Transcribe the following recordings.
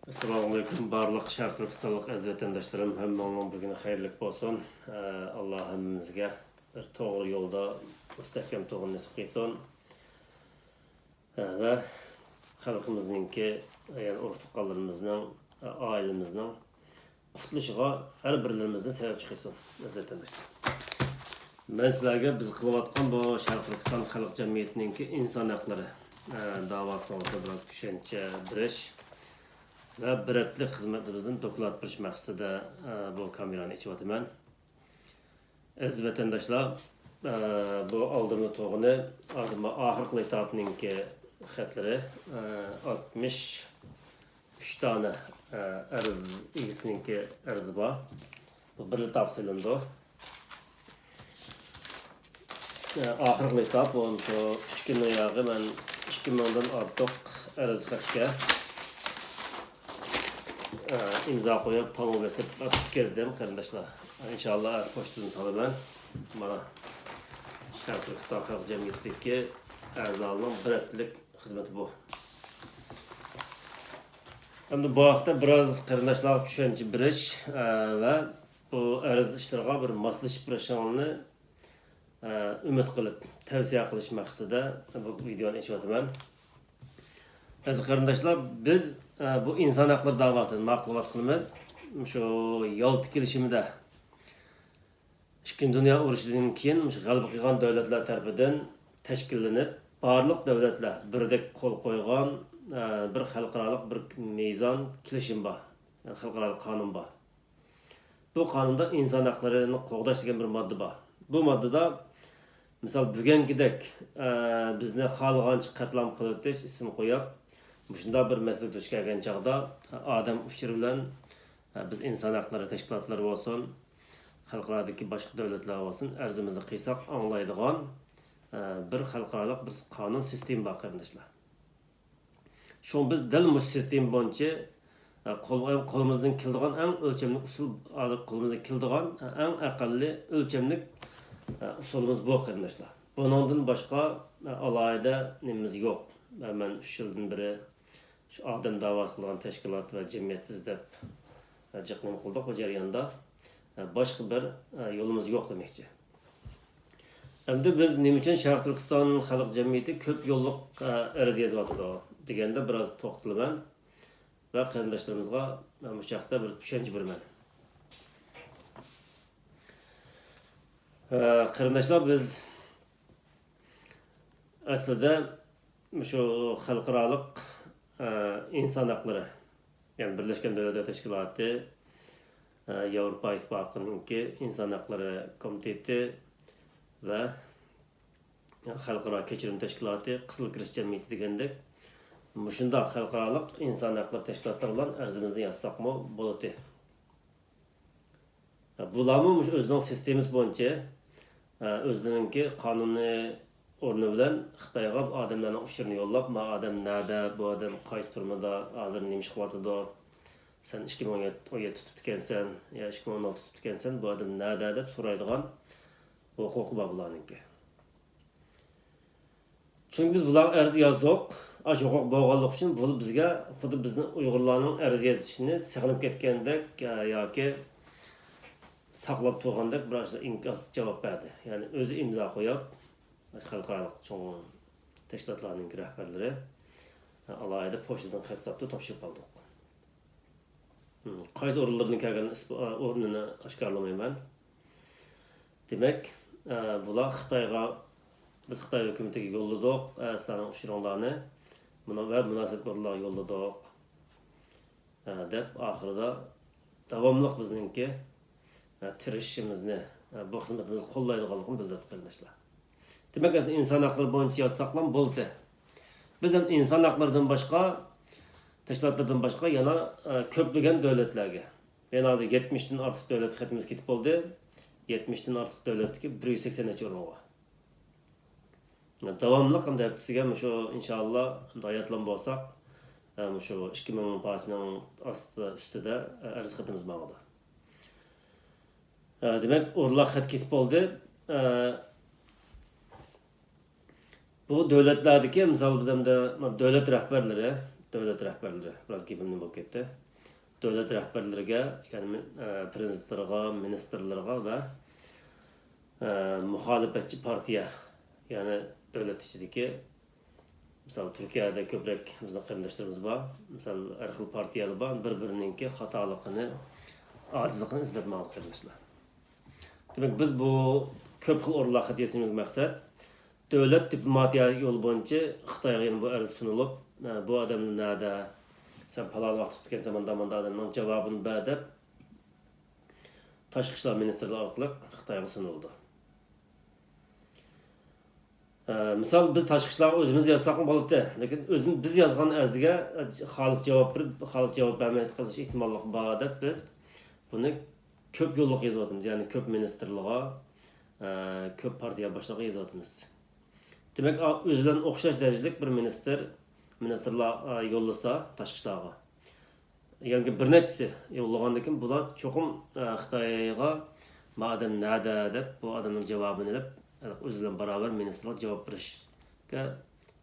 Assalamu alaikum barliq Şarq Türkistonlik aziz vatandaşlarım. Hammanın bugün hayırlı olsun. Allah hammamizga bir to'g'ri yo'lda mustahkam turishni nasib qilsin. Va xalqimizningki, ya'ni o'rtoqlarimizning, oilamizning qutulishiga har birlarimizdan sababchi qilsin aziz vatandaşlar. Men sizlarga biz qilayotgan bu Şarq Türkiston xalq jamiyatininki inson haqlari da'vosi to'g'risida biroz tushuncha berish ve biretlik hizmetimizden doklad bir maqsadida bu kamerani ichiyotiman. Aziz vatandaşlar, bu aldığımız to'g'ini oxirgi etapninki xatlari 63 tane arz egasininki arzi bor. Bu bir etap silindi. Oxirgi etap bu shu 3 kundan yog'i men 2 mingdan ortiq arz xatga imza koyup tamam besip gezdim kardeşler. İnşallah poştunu salaman. Bana Şarq Türkiston Xalq Cemiyeti'ndeki a'zolarning bir haftalık hizmeti bu. Endi bu hafta biraz kardeşler tushuncha berish ve bu arz ishlariga bir moslashib berishingni umid qilib tavsiya qilish maqsadida bu videoni ishlatyapman. Aziz kardeşler, biz bu insan hakları davasını maqullatqanimiz şu Yalta kelishimida 2. Dünya urushidan keyin g'alaba qilgan davlatlar tarafidan tashkillanib, barliq davlatlar birdek qo'l qo'ygan bir xalqaro bir mezon kelishim bor. Yani xalqaro qonun bor. Bu qonunda inson haqlarini qo'g'dash degan bir modda bor. Bu moddada misol bugünkidek bizni xohlagancha qatlam qilib o'tish ism qo'yib, shunda bir masala duch kelgan chog'da odam uchiri bilan biz inson haqlari tashkilotlari bo'lsin, xalqarodagi boshqa davlatlar bo'lsin, arzimizni qilsak anglaydigan bir xalqaro bir qonun sistemi bor qardoshlar. Shu biz dal mush sistem bo'yicha qo'limizdan keladigan eng o'lchamli usul, qo'limizdan keladigan eng aqalli o'lchamli usulimiz bu qardoshlar. Bundan boshqa alohida nimamiz yo'q. Ben 3 yıldan beri şu adam davası kılan teşkilat ve cemiyet izlep cıqnım kıldık bu jarayonda. Başka bir yolumuz yok demekçi. Hem de biz nima uchun Şarq Türkiston Xalq Jamiyati ko'p yo'lliq arz yozyapti deganda biraz to'xtalaman va qarindoshlarimizga bu chaqda bir tushuncha beraman. Qarindoshlar, biz aslida şu xalqaro inson haqlari, yani Birleşken Devletler Teşkilatı, Avrupa İttifaqı'nınki inson haqlari komiteti ve xalqaro kechirim teşkilatı, Qizil Kirish jamiyati degandek, shunda xalqaro inson haqlari teşkilatları bilan arzimizni yazsaqmi bo'ladi. Bularmi o'zining sistemasi bo'yicha o'zlarininki qonuniy o'rni bilan Xitoyga odamlarning uchirini yo'llab, "Ma odam nada, bu odam qaysi turmada, hozir nima ish qilyapti? Sen 2017 tutib ekansan, yo 2016 tutib ekansan, bu odam nada" deb so'raydigan huquqi bor bularninki. Chunki biz bular arz yozdik, ash huquq bo'lganligi uchun bu bizga xuddi bizni Uyg'urlarning arz yozishini saqlab ketgandek yoki saqlab turgandek bir inkos javob berdi. Ya'ni o'zi imzo qo'yib, xalqaro cho'ng tashkilotlarning rahbarlari alohida pochtadan xatlabda topshirib oldik. Qaysi o'rinlardan kelgan o'rnini oshkorlamayman. Demak, bular Xitoyga, biz Xitoy hukumatiga yo'lladik, sizlarning uchiringlarni va munosabat o'rinlarga yo'lladik deb oxirida davomli bizningki tirishimizni, bu xizmatimizni qo'llaydiganligini bildirib qarindoshlar. Demek ki insan hakları boyunca yazsaklan bo'ldi. Biz hem insan haklarından başka, teşkilatlardan başka yana köplügen devletlerge. Ben hazır 70'ten artık devlet xatimiz ketip oldu. 70'ten artık devletki 180 o'rin var. Davamlı hem de hepsiga şu inşallah hayatlan bolsak, şu 2000 parçanın üstüde arz xatimiz bağlı. Demek orlar xat ketip oldu. Bu devletlerdeki misal bizimde devlet rehberleri davlat rahbarlari biraz gapimni bo'lib ketdi. Davlat rahbarlariga, ya'ni prezidentlarga, ministrlarga va muxolifatchi partiya, ya'ni davlat ichidagi misal Turkiyada ko'proq bizning qarindoshlarimiz bor. Misal har xil partiyalar bor, bir-birininki xatoligini, ojizligini izlab qarindoshlar. Demak, biz bu ko'p xil o'rinlarga yetishimiz maqsad davlat diplomatiya yo'li bo'yicha Xitoyga bu arz sunilib, bu odamni nada sen palon vaqt tutgan zamonda odamning javobini ber deb tashqi ishlar ministrligi orqali Xitoyga sunildi. Misal biz tashqi ishlar o'zimiz yozsak bo'ladi, lekin biz yozgan arziga xolis javob bermas qilish ehtimollik bor deb biz buni ko'p yo'lliq yozyapmiz, ya'ni ko'p ministrlarga, ko'p partiya boshlig'iga yozyapmiz. Demak, o'zidan o'xshash darajalik bir ministerlar yo'llasa tashqi ishlarga. Ya'ni bir nechasi yo'llagandan keyin bular cho'qim Xitoyga madam nada deb bu odamning javobini olib, o'zidan barobar ministerlar javob berishga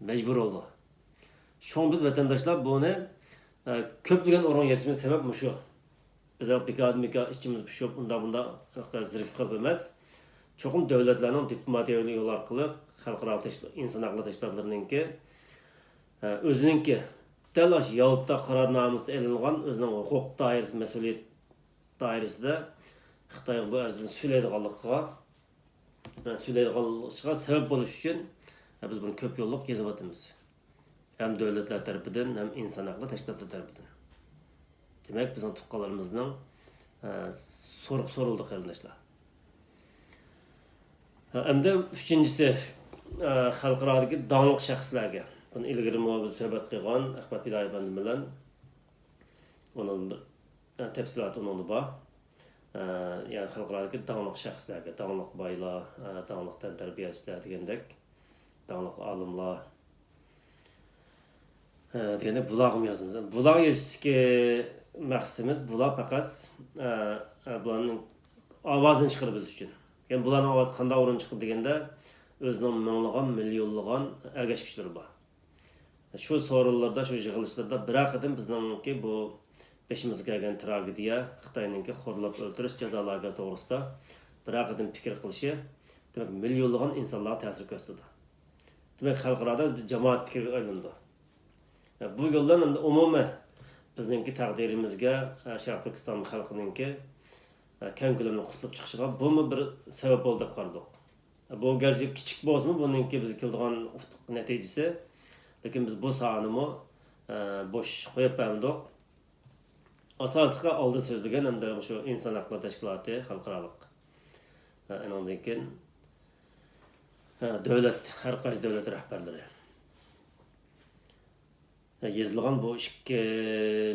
majbur bo'ldi. Shun biz vatandoshlar buni ko'plagan o'rin yetishimiz sabab shu. Bizlar bekadmika ichimiz pishib, bunda zirkib qilib emas. Çoxum davlatlarning diplomatiya yo'li orqali xalqaro inson haqlari tashkilotlarininki o'zininki talash Yalta qarornomasida e'lonlangan o'zining huquq doirasi, mas'uliyat doirasida Xitoyga bu arzini süyleydiganlığa sebep bo'lish uchun biz bunu ko'p yo'lliq yozyapmiz. Hem davlatlar tarafidan, hem inson haqlari tashkilotlar tarafidan. Demak, bizning tuqqanlarimizning so'rildi qarindoshlar. Hamda üçüncüsü xalqarodagi dağınıq şəxslərə. Bunu ilgari biz söhbət qilgan Ahmad Piday efendi bilan onun təfsilatı onun var. Yəni xalqarodagi dağınıq şəxslərə, dağınıq baylar, dağınıq tərbiyəçilər degəndək, dağınıq alimlar degəndə bularım yazımız. Bular yetişdiki məqsədimiz bular faqat buların avazını çıxırır biz üçün. Yani buların avazı qanday o'rin chiqdi deganda o'zining minglagan, millionlagan ergash kuchlar bor. Shu so'rovlarda, shu yig'ilishlarda bir qatim bizningki bu beshimizga kelgan tragediya, Xitoyninki xo'rlab o'ldirish jazolari to'g'risida bir qatim fikr qilishi, demak millionlagan insonlarga ta'sir ko'rsatdi. Demak, xalqaro jamoat fikriga aylandi. Bu yo'ldan umuman bizningki taqdirimizga Sharq Turkiston xalqininki keng ko'lamda qutlab chiqishiga bu bir sabab bo'ldi deb qaradik. Bu gerçi kichik bo'lsa-mu, buningki biz kelgan natijasi, lekin biz bu sonini bo'sh qo'yib qo'ymadik. Asosiy oldi so'zlagan hamda shu inson haqlari tashkiloti xalqaroliq. Undan keyin davlat, har qaysi davlat rahbarlari yezilgan bu ikki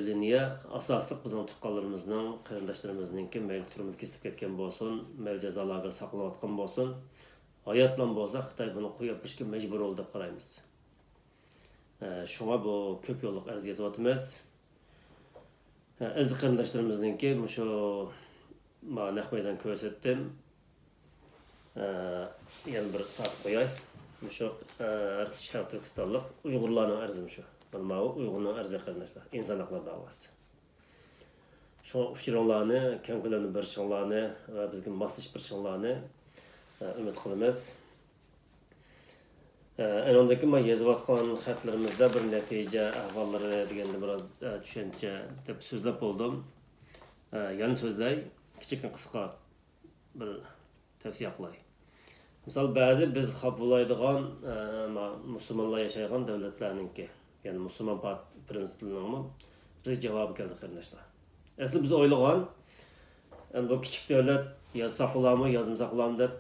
liniya asosliq bizning tuqqanlarimizning, qarindoshlarimizning mayli turmush kesib ketgan bo'lsin, mayli jazolarga saqlanayotgan bo'lsin, hayotlan bo'lsa Xitoy buni qo'yib berishga majbur bo'ldi deb qaraymiz. Shunga bu ko'p yo'lliq arz yozyapmiz. Aziz qarindoshlarimizninki shu naq maydon ko'rsatdim. Yana bir tartib qo'yay. Shu Sharq Turkistonlik Uyg'urlarning arzimi shu. Bilmə Uyğurun arz qarindoshlar, inson haqlari da'vosi. Shu uchiringlarni, keng ko'lamda birishinglarni va bizga moslash birishinglarni umid qilamiz. Undan keyin men yozayotgan xatlarimizda bir natija ahvollari deganda biroz tushuncha deb so'zlab bo'ldim. Yana so'zlay, kichik qisqa bir tavsiya qilay. Misol ba'zi biz qabullaydigan musulmonlar yashaydigan davlatlarninki, yani Müslüman prensiplerinin bize cevabı geldi arkadaşlar. Aslında biz oylagan, yani bu küçük devlet yazsaklar mı, yazmasaklar mı deb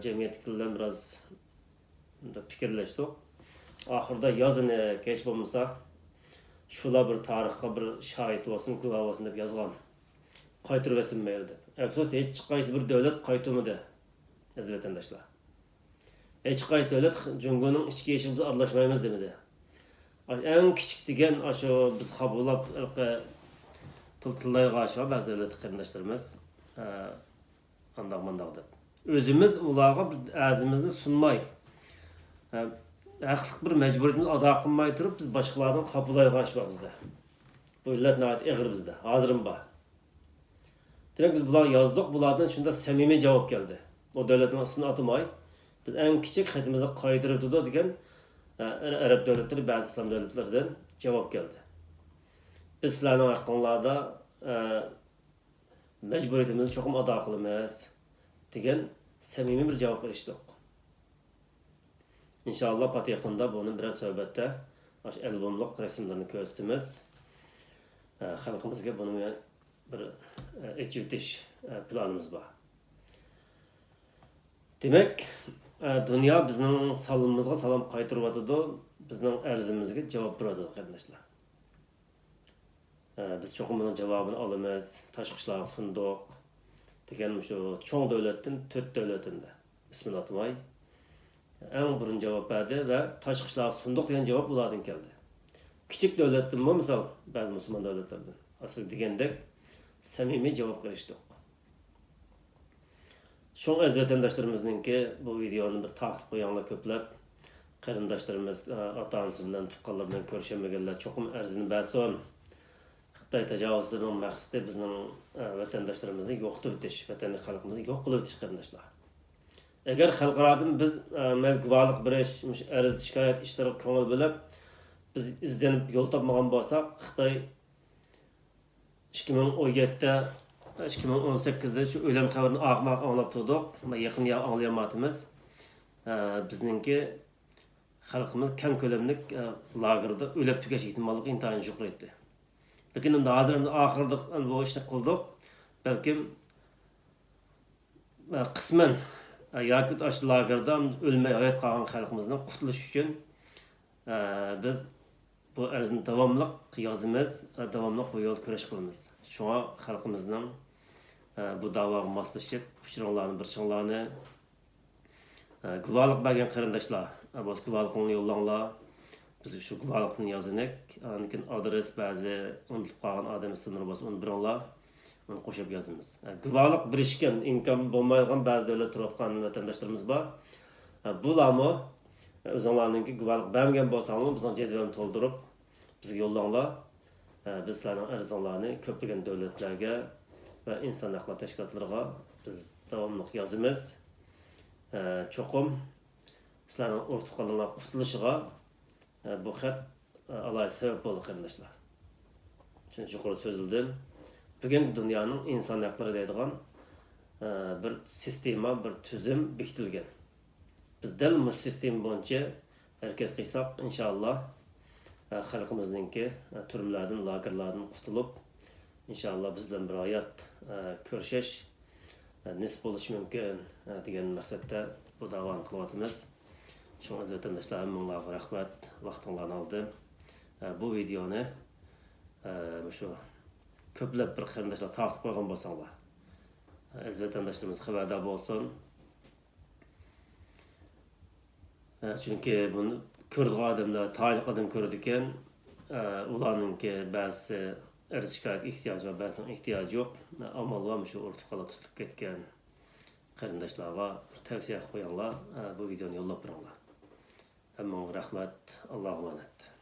cemiyetkilerden biraz fikirleştik. Ahırda yazını geç bulmasa, şular bir tarixqa bir şahit olsun, guvoh olsun deb yazgan. Qaytırıb esinmeydi. Afsus hiç qaysi bir devlet qaytırmadı. Aziz vatandaşlar. Hiç qaysi devlet Cumhuriyet'in içki işimizi aralashmaymiz demedi. En küçük degan aşu biz qabullab tillayga aşu ba'zi davlat qarindoshlarimiz andaq mandaq deb. O'zimiz ularga azimizni sunmay haqliq bir mecburiyetimizni ado qilmay turib biz boshqalardan qabulaygan ishimizda. Bu illat nihoyat ig'ir bizda. Hozirim bor. Demak biz bular yozdik, bulardan shunda samimiy javob keldi. O davlatning ismini atamay, biz eng kichik xatimizni qaytarib turdi degan Arab davlatlari, ba'zi islom davlatlaridan javob keldi. Biz sizlarning haqqinglarda mecburiyetimizni çoxum ado qilamiz degan samimiy bir javob berishdik. İnşallah pat yaqinda buni bir suhbatda albomliq rasmlarni ko'rsatamiz. Xalqimizga buni bir etish planımız bor. Demak, dünya bizning salomimizga salom qaytaryotdi, bizning arzimizga javob beradi qardoshlar. Biz çoxum bunun cevabını alamiz, tashqi ishlar sunduq degan shu cho'ng davlatdan 4 davlatında ismini atmay eng birinchi javob berdi va tashqi ishlar sunduq degan javob ulardan keldi. Kichik davlatdan bu misol ba'zi musulmon davlatlardan asl degandek samimiy javob berishdik. Şoň az vatandaşlarımızninki bu videoni bir taqtib qo'yganlar ko'plab qarindoshlarimiz ota-onasi bilan tuqqanlar bilan ko'rishmaganlar cho'qim arzini bersin. Xitoy tajovuzlarining maqsadi bizning vatandoshlarimizni yo'qotib o'tish, vatandaş xalqimizni yo'q qilib o'tish qarindoshlar. Agar xalqarodan biz guvohlik berish, arz shikoyat ishlari ko'ngil bilib biz izlanib yo'l topmagan bo'lsak, Xitoy 2017da 2018'de şu ölüm xabarini ağmaq anlap turduq. Yaqin anglayamatimiz. Bizninki xalqimiz keng ko'lamlik lagerda o'lib tugash ehtimolliği intayin yuqori edi. Lekin endi hozir oxirida bu ishni qildik. Balkim qisman yoki o'sha lagerda o'lmay hayot qolgan xalqimizning qutulish uchun biz bu arzni davomli yozimiz, davomli bu yo'l kurash qilamiz. Şuna xalqimizning bu davaga moslashib, uchranlarni bir chinglarni guvohlik bergan qarindoshlar, bu guvohlikni yo'llanglar. Biz shu guvohlikni yozinik, lekin adres ba'zi unutilib qolgan odam ismlari bo'lsa, uni biringlar, uni qo'shib yozamiz. Guvohlik berishgan imkon bo'lmaydigan ba'zi davlat turayotgan vatandoshlarimiz bor. Bularni o'zinglarninki guvohlik bermagan bo'lsangiz, bizning jadvalni to'ldirib bizga yo'llanglar. Biz sizlarning arzinglarni ko'plagan davlatlarga ve insan hakları teşkilatlarına biz davamlı yazımız. Çoxum sizlerin ortakalığına qutuluşuğa bu xat alay sebep oldu qardaşlar. Şimdi yukarı sözüldüm. Bugün dünyanın insan hakları deydiğen bir sistema, bir tüzüm bekitilgen. Biz del bu sistem boyunca hareket qilsak inşallah xalqimizninki türmlerden, lagerlardan qutulup İnşallah bizden bir hayat ko'rishish nisb bo'lishi mumkin degan maqsadda bu davoni qilyapmiz. Shu aziz vatandoshlar, minglarga rahmat, vaqtinglarni oldim. Bu videoni shu ko'plab bir qarindoshlar taqib qo'ygan bo'lsanglar, aziz vatandoshlarimiz xabardor bo'lsin. Chunki buni ko'rgan odamlar, taniq odam ko'rdi ekan, ularninki ba'zi arz shikoyat ehtiyojı var, bazılarının ehtiyacı yok. Amallar şu ortalıkta tutulup ketken qarindoshlarga tavsiye qo'yinglar, bu videoni yo'llab beringlar. Hammaga rahmat, Allohga emanet.